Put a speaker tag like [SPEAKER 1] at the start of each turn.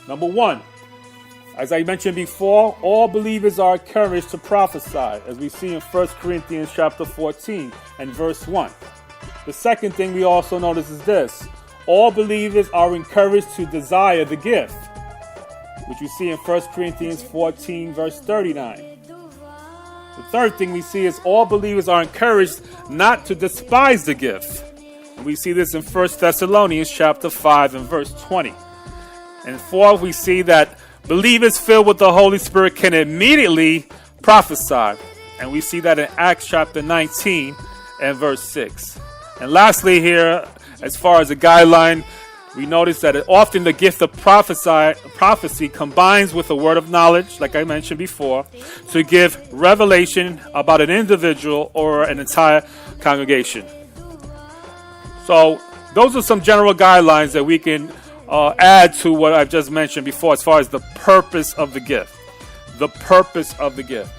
[SPEAKER 1] Number one, as I mentioned before, all believers are encouraged to prophesy, as we see in 1 Corinthians chapter 14 and verse 1. The second thing we also notice is this: all believers are encouraged to desire the gift, which we see in 1 Corinthians 14 verse 39. The third thing we see is all believers are encouraged not to despise the gift. And we see this in 1 Thessalonians chapter 5 and verse 20. And fourth, we see that believers filled with the Holy Spirit can immediately prophesy. And we see that in Acts chapter 19 and verse 6. And lastly here, as far as a guideline, we notice that often the gift of prophecy combines with a word of knowledge, like I mentioned before, to give revelation about an individual or an entire congregation. So those are some general guidelines that we can add to what I've just mentioned before as far as the purpose of the gift. The purpose of the gift.